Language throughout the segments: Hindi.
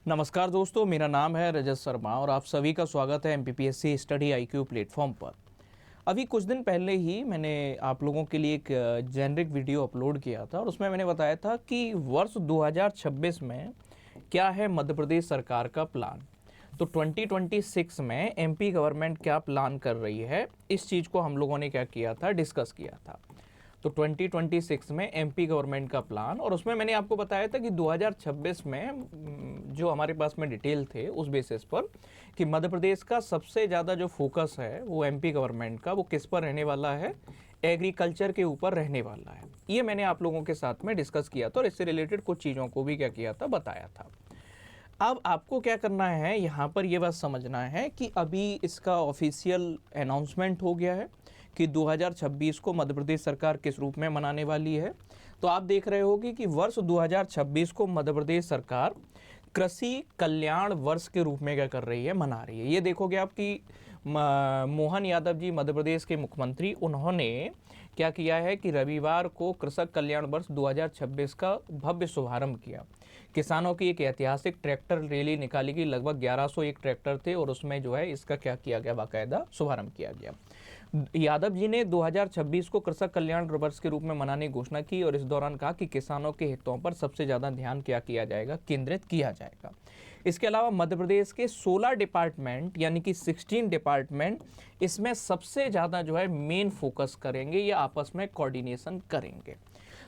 नमस्कार दोस्तों, मेरा नाम है रजत शर्मा और आप सभी का स्वागत है एमपीपीएससी स्टडी आईक्यू प्लेटफॉर्म पर। अभी कुछ दिन पहले ही मैंने आप लोगों के लिए एक जेनरिक वीडियो अपलोड किया था और उसमें मैंने बताया था कि वर्ष 2026 में क्या है मध्य प्रदेश सरकार का प्लान। तो 2026 में एमपी गवर्नमेंट क्या प्लान कर रही है, इस चीज़ को हम लोगों ने क्या किया था, डिस्कस किया था। तो 2026 में एमपी गवर्नमेंट का प्लान, और उसमें मैंने आपको बताया था कि 2026 में जो हमारे पास में डिटेल थे उस बेसिस पर कि मध्य प्रदेश का सबसे ज़्यादा जो फोकस है वो एमपी गवर्नमेंट का वो किस पर रहने वाला है, एग्रीकल्चर के ऊपर रहने वाला है। ये मैंने आप लोगों के साथ में डिस्कस किया था और इससे रिलेटेड कुछ चीज़ों को भी क्या किया था, बताया था। अब आपको क्या करना है, यहाँ पर ये बात समझना है कि अभी इसका ऑफिशियल अनाउंसमेंट हो गया है कि 2026 को मध्य प्रदेश सरकार किस रूप में मनाने वाली है। तो आप देख रहे होगी कि वर्ष 2026 को मध्य प्रदेश सरकार कृषि कल्याण वर्ष के रूप में क्या कर रही है, मना रही है। ये देखोगे आप कि मोहन यादव जी मध्य प्रदेश के मुख्यमंत्री, उन्होंने क्या किया है कि रविवार को कृषक कल्याण वर्ष 2026 का भव्य शुभारंभ किया। किसानों की एक ऐतिहासिक ट्रैक्टर रैली निकाली गई, लगभग 1101 ट्रैक्टर थे और उसमें जो है इसका क्या किया गया, बाकायदा शुभारंभ किया गया। यादव जी ने 2026 को कृषक कल्याण वर्ष के रूप में मनाने की घोषणा की और इस दौरान कहा कि किसानों के हितों पर सबसे ज़्यादा ध्यान क्या किया जाएगा, केंद्रित किया जाएगा। इसके अलावा मध्य प्रदेश के 16 डिपार्टमेंट यानी कि 16 डिपार्टमेंट इसमें सबसे ज़्यादा जो है मेन फोकस करेंगे, या आपस में कोऑर्डिनेशन करेंगे।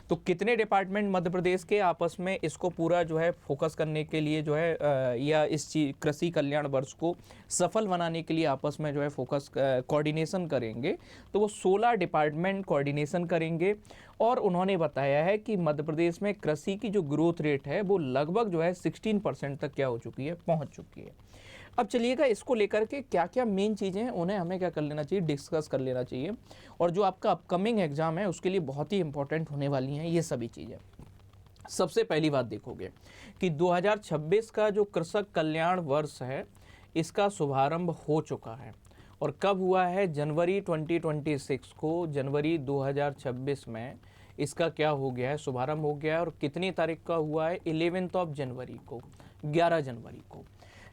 तो कितने डिपार्टमेंट मध्य प्रदेश के आपस में इसको पूरा जो है फोकस करने के लिए जो है या इस चीज कृषि कल्याण वर्ष को सफल बनाने के लिए आपस में जो है फोकस कोऑर्डिनेशन करेंगे, तो वो 16 डिपार्टमेंट कोऑर्डिनेशन करेंगे। और उन्होंने बताया है कि मध्य प्रदेश में कृषि की जो ग्रोथ रेट है वो लगभग जो है 16% तक क्या हो चुकी है, पहुंच चुकी है। अब चलिएगा, इसको लेकर के क्या क्या मेन चीज़ें हैं उन्हें हमें क्या कर लेना चाहिए, डिस्कस कर लेना चाहिए। और जो आपका अपकमिंग एग्जाम है उसके लिए बहुत ही इंपॉर्टेंट होने वाली हैं ये सभी चीज़ें। सबसे पहली बात देखोगे कि 2026 का जो कृषक कल्याण वर्ष है इसका शुभारंभ हो चुका है। और कब हुआ है, जनवरी 2026 को, जनवरी 2026 में इसका क्या हो गया है, शुभारंभ हो गया है। और कितनी तारीख का हुआ है, 11 जनवरी को, 11 जनवरी को।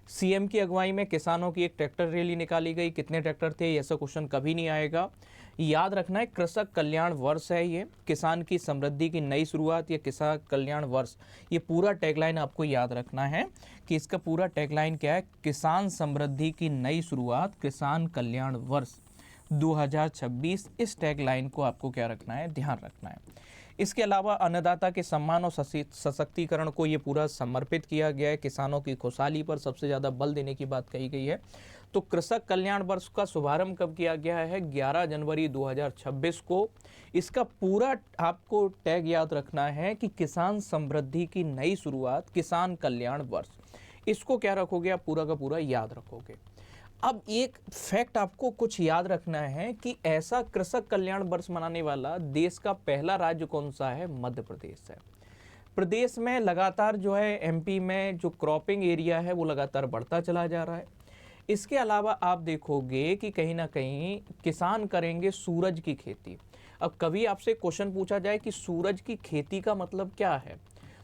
सीएम की अगुवाई में किसानों की एक ट्रैक्टर रैली निकाली गई। कितने ट्रैक्टर थे, ऐसा क्वेश्चन कभी नहीं आएगा, याद रखना है। कृषक कल्याण वर्ष है ये, किसान की समृद्धि की नई शुरुआत, या किसान कल्याण वर्ष, ये पूरा टैगलाइन आपको याद रखना है कि इसका पूरा टैगलाइन क्या है, किसान समृद्धि की नई शुरुआत, किसान कल्याण वर्ष 2026। इस टैगलाइन को आपको क्या रखना है, ध्यान रखना है। इसके अलावा अन्नदाता के सम्मान और सशक्तिकरण को ये पूरा समर्पित किया गया है। किसानों की खुशहाली पर सबसे ज़्यादा बल देने की बात कही गई है। तो कृषक कल्याण वर्ष का शुभारंभ कब किया गया है, 11 जनवरी 2026 को। इसका पूरा आपको टैग याद रखना है कि किसान समृद्धि की नई शुरुआत, किसान कल्याण वर्ष। इसको क्या रखोगे आप, पूरा का पूरा याद रखोगे। अब एक फैक्ट आपको कुछ याद रखना है कि ऐसा कृषक कल्याण वर्ष मनाने वाला देश का पहला राज्य कौन सा है, मध्य प्रदेश है। प्रदेश में लगातार जो है एमपी में जो क्रॉपिंग एरिया है वो लगातार बढ़ता चला जा रहा है। इसके अलावा आप देखोगे कि कहीं ना कहीं किसान करेंगे सूरज की खेती। अब कभी आपसे क्वेश्चन पूछा जाए कि सूरज की खेती का मतलब क्या है,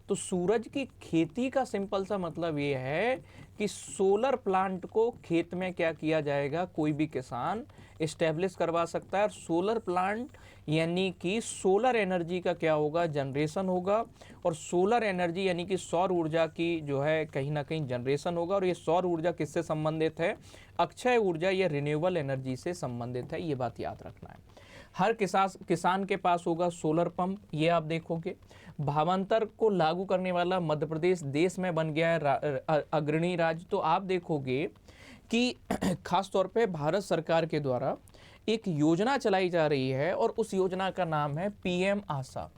तो सूरज की खेती का सिंपल सा मतलब ये है कि सोलर प्लांट को खेत में क्या किया जाएगा, कोई भी किसान इस्टेब्लिश करवा सकता है। और सोलर प्लांट यानी कि सोलर एनर्जी का क्या होगा, जनरेशन होगा। और सोलर एनर्जी यानी कि सौर ऊर्जा की जो है कहीं ना कहीं जनरेशन होगा। और ये सौर ऊर्जा किससे संबंधित है, अक्षय ऊर्जा या रिन्यूएबल एनर्जी से संबंधित है, ये बात याद रखना है। हर किसान के पास होगा सोलर पंप, ये आप देखोगे। भावांतर को लागू करने वाला मध्य प्रदेश देश में बन गया है अग्रणी राज्य। तो आप देखोगे कि खास तौर पे भारत सरकार के द्वारा एक योजना चलाई जा रही है और उस योजना का नाम है पीएम आशा।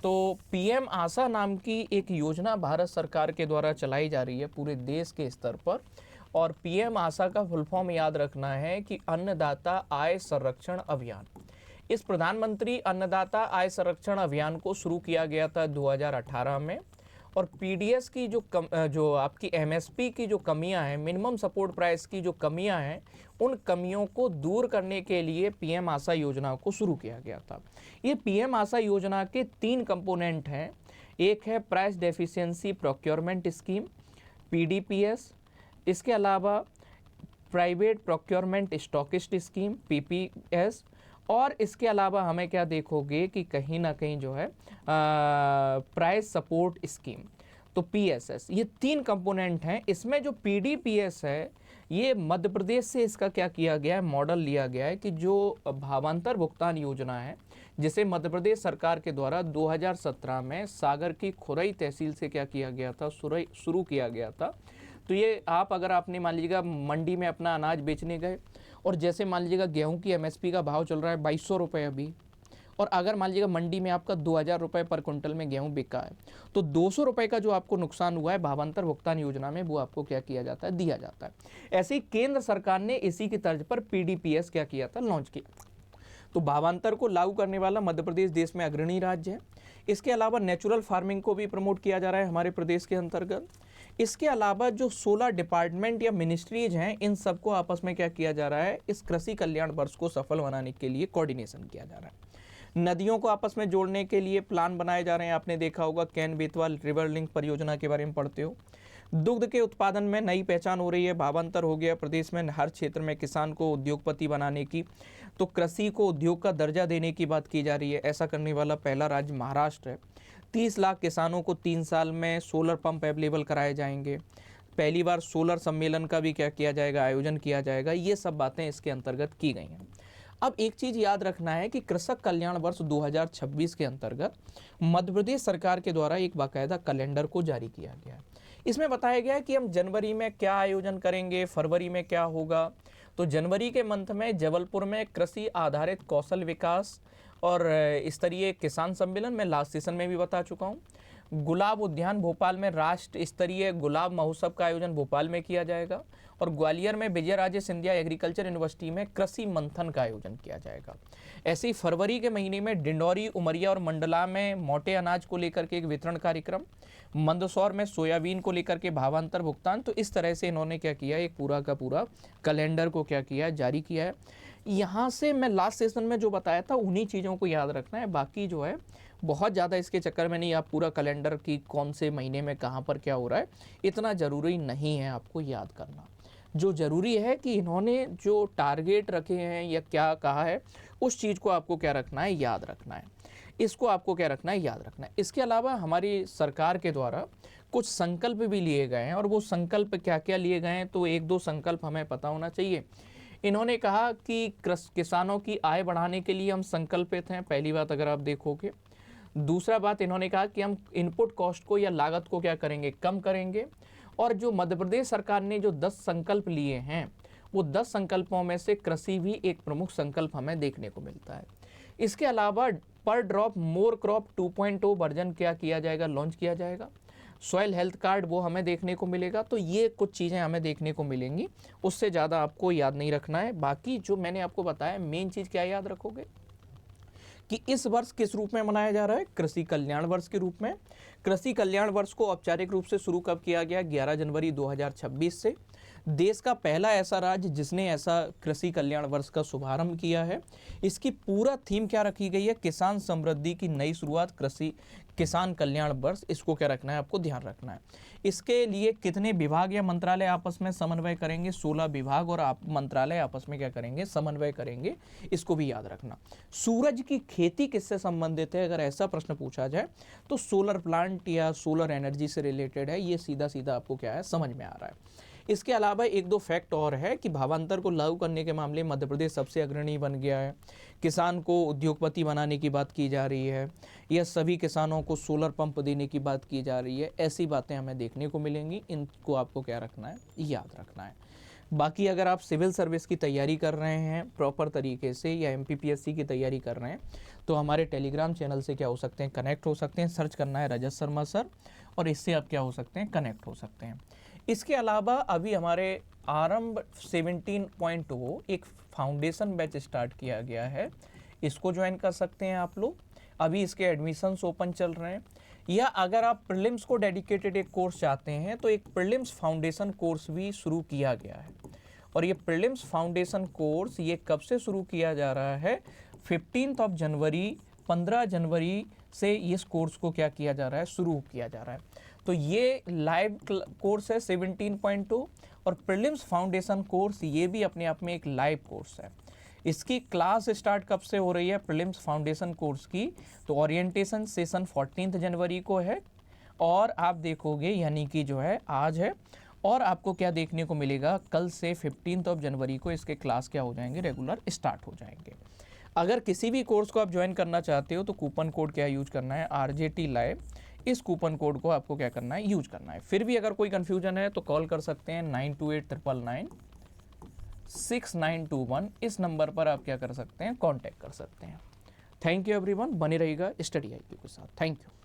तो पीएम आशा नाम की एक योजना भारत सरकार के द्वारा चलाई जा रही है पूरे देश के स्तर पर। और पीएम आशा का फुल फॉर्म याद रखना है कि अन्नदाता आय संरक्षण अभियान। इस प्रधानमंत्री अन्नदाता आय संरक्षण अभियान को शुरू किया गया था 2018 में। और पीडीएस की जो आपकी एमएसपी की जो कमियां हैं, मिनिमम सपोर्ट प्राइस की जो कमियां हैं, उन कमियों को दूर करने के लिए पीएम आशा योजना को शुरू किया गया था। ये पीएम आशा योजना के 3 कंपोनेंट हैं। एक है price deficiency procurement scheme, PDPS, इसके अलावा private procurement stockist scheme PPS, और इसके अलावा हमें क्या देखोगे कि कहीं ना कहीं जो है प्राइस सपोर्ट स्कीम, तो PSS। ये 3 कंपोनेंट हैं। इसमें जो PDPS है ये मध्य प्रदेश से इसका क्या किया गया है, मॉडल लिया गया है कि जो भावांतर भुगतान योजना है जिसे मध्य प्रदेश सरकार के द्वारा 2017 में सागर की खुरई तहसील से क्या किया गया था, शुरू किया गया था। तो ये आप अगर आपने मान लीजिएगा मंडी में अपना अनाज बेचने गए और जैसे मान लीजिएगा गेहूं की MSP का भाव चल रहा है 2200 रुपये अभी, और अगर मान लीजिएगा मंडी में आपका 2000 रुपये पर क्विंटल में गेहूं बिका है, तो 200 रुपये का जो आपको नुकसान हुआ है भावांतर भुगतान योजना में वो आपको क्या किया जाता है, दिया जाता है। ऐसे ही केंद्र सरकार ने इसी की तर्ज पर PDPS क्या किया था, लॉन्च किया। तो भावांतर को लागू करने वाला मध्य प्रदेश देश में अग्रणी राज्य है। इसके अलावा नेचुरल फार्मिंग को भी प्रमोट किया जा रहा है हमारे प्रदेश के अंतर्गत। इसके अलावा जो 16 डिपार्टमेंट या मिनिस्ट्रीज हैं इन सबको आपस में क्या किया जा रहा है, इस कृषि कल्याण वर्ष को सफल बनाने के लिए कोऑर्डिनेशन किया जा रहा है। नदियों को आपस में जोड़ने के लिए प्लान बनाए जा रहे हैं। आपने देखा होगा कैन बेतवा रिवर लिंक परियोजना के बारे में पढ़ते हो। दुग्ध के उत्पादन में नई पहचान हो रही है, भावांतर हो गया प्रदेश में हर क्षेत्र में किसान को उद्योगपति बनाने की, तो कृषि को उद्योग का दर्जा देने की बात की जा रही है। ऐसा करने वाला पहला राज्य महाराष्ट्र है। 30 लाख किसानों को 3 साल में सोलर पंप अवेलेबल कराए जाएंगे। पहली बार सोलर सम्मेलन का भी क्या किया जाएगा, आयोजन किया जाएगा। ये सब बातें इसके अंतर्गत की गई हैं। अब एक चीज़ याद रखना है कि कृषक कल्याण वर्ष 2026 के अंतर्गत मध्य प्रदेश सरकार के द्वारा एक बाकायदा कैलेंडर को जारी किया गया है। इसमें बताया गया है कि हम जनवरी में क्या आयोजन करेंगे, फरवरी में क्या होगा। तो जनवरी के मंथ में जबलपुर में कृषि आधारित कौशल विकास और स्तरीय किसान सम्मेलन, मैं लास्ट सेशन में भी बता चुका हूँ। गुलाब उद्यान भोपाल में राष्ट्र स्तरीय गुलाब महोत्सव का आयोजन भोपाल में किया जाएगा, और ग्वालियर में विजय राजे सिंधिया एग्रीकल्चर यूनिवर्सिटी में कृषि मंथन का आयोजन किया जाएगा। ऐसे ही फरवरी के महीने में डिंडौरी, उमरिया और मंडला में मोटे अनाज को लेकर के एक वितरण कार्यक्रम, मंदसौर में सोयाबीन को लेकर के भावांतर भुगतान। तो इस तरह से इन्होंने क्या किया, एक पूरा का पूरा कैलेंडर को क्या किया है, जारी किया है। यहाँ से मैं लास्ट सेशन में जो बताया था उन्हीं चीज़ों को याद रखना है। बाकी जो है बहुत ज़्यादा इसके चक्कर में नहीं, आप पूरा कैलेंडर की कौन से महीने में कहाँ पर क्या हो रहा है इतना ज़रूरी नहीं है आपको याद करना। जो ज़रूरी है कि इन्होंने जो टारगेट रखे हैं या क्या कहा है उस चीज़ को आपको क्या रखना है, याद रखना है। इसको आपको क्या रखना है, याद रखना है। इसके अलावा हमारी सरकार के द्वारा कुछ संकल्प भी लिए गए हैं, और वो संकल्प क्या क्या लिए गए हैं तो 1-2 संकल्प हमें पता होना चाहिए। इन्होंने कहा कि किसानों की आय बढ़ाने के लिए हम संकल्पित हैं, पहली बात अगर आप देखोगे। दूसरा बात इन्होंने कहा कि हम इनपुट कॉस्ट को या लागत को क्या करेंगे, कम करेंगे। और जो मध्य प्रदेश सरकार ने जो 10 संकल्प लिए हैं वो 10 संकल्पों में से कृषि भी एक प्रमुख संकल्प हमें देखने को मिलता है। इसके अलावा पर ड्रॉप मोर क्रॉप 2.0 वर्जन क्या किया जाएगा, लॉन्च किया जाएगा। सॉइल हेल्थ कार्ड वो हमें देखने को मिलेगा। तो ये कुछ चीज़ें हमें देखने को मिलेंगी, उससे ज़्यादा आपको याद नहीं रखना है। बाकी जो मैंने आपको बताया मेन चीज़ क्या याद रखोगे कि इस वर्ष किस रूप में मनाया जा रहा है, कृषि कल्याण वर्ष के रूप में। कृषि कल्याण वर्ष को औपचारिक रूप से शुरू कब किया गया, 11 जनवरी 2026 से। देश का पहला ऐसा राज्य जिसने ऐसा कृषि कल्याण वर्ष का शुभारंभ किया है। इसकी पूरा थीम क्या रखी गई है, किसान समृद्धि की नई शुरुआत, कृषि किसान कल्याण वर्ष। इसको क्या रखना है, आपको ध्यान रखना है। इसके लिए कितने विभाग या मंत्रालय आपस में समन्वय करेंगे, 16 विभाग और मंत्रालय आपस में क्या करेंगे, समन्वय करेंगे। इसको भी याद रखना। सूरज की खेती किससे संबंधित है, अगर ऐसा प्रश्न पूछा जाए तो सोलर प्लांट या सोलर एनर्जी से रिलेटेड है। ये सीधा सीधा आपको क्या है, समझ में आ रहा है। इसके अलावा 1-2 फैक्ट और है कि भावांतर को लागू करने के मामले में मध्य प्रदेश सबसे अग्रणी बन गया है। किसान को उद्योगपति बनाने की बात की जा रही है, या सभी किसानों को सोलर पंप देने की बात की जा रही है। ऐसी बातें हमें देखने को मिलेंगी, इनको आपको क्या रखना है, याद रखना है। बाकी अगर आप सिविल सर्विस की तैयारी कर रहे हैं प्रॉपर तरीके से, या MPPSC की तैयारी कर रहे हैं, तो हमारे टेलीग्राम चैनल से क्या हो सकते हैं, कनेक्ट हो सकते हैं। सर्च करना है रजत शर्मा सर, और इससे आप क्या हो सकते हैं, कनेक्ट हो सकते हैं। इसके अलावा अभी हमारे आरंभ 17.0 एक फाउंडेशन बैच स्टार्ट किया गया है, इसको ज्वाइन कर सकते हैं आप लोग। अभी इसके एडमिशन्स ओपन चल रहे हैं। या अगर आप प्रीलिम्स को डेडिकेटेड एक कोर्स चाहते हैं तो एक प्रीलिम्स फाउंडेशन कोर्स भी शुरू किया गया है। और ये प्रीलिम्स फाउंडेशन कोर्स ये कब से शुरू किया जा रहा है, 15 जनवरी 15 जनवरी से इस कोर्स को क्या किया जा रहा है, शुरू किया जा रहा है। तो तो ये लाइव कोर्स है 17.2 और प्रीलिम्स फाउंडेशन कोर्स ये भी अपने आप में एक लाइव कोर्स है। इसकी क्लास स्टार्ट कब से हो रही है प्रीलिम्स फाउंडेशन कोर्स की? तो ओरिएंटेशन सेशन 14 जनवरी को है और आप देखोगे यानी कि जो है आज है, और आपको क्या देखने को मिलेगा कल से 15 जनवरी को इसके क्लास क्या हो जाएंगे, रेगुलर स्टार्ट हो जाएंगे। अगर किसी भी कोर्स को आप ज्वाइन करना चाहते हो तो कूपन कोड क्या यूज करना है, RJT लाइव। इस कूपन कोड को आपको क्या करना है, यूज करना है। फिर भी अगर कोई कंफ्यूजन है तो कॉल कर सकते हैं 9289996921। इस नंबर पर आप क्या कर सकते हैं, कांटेक्ट कर सकते हैं। थैंक यू एवरीवन, बने रहिएगा स्टडी IQ के साथ। Thank you.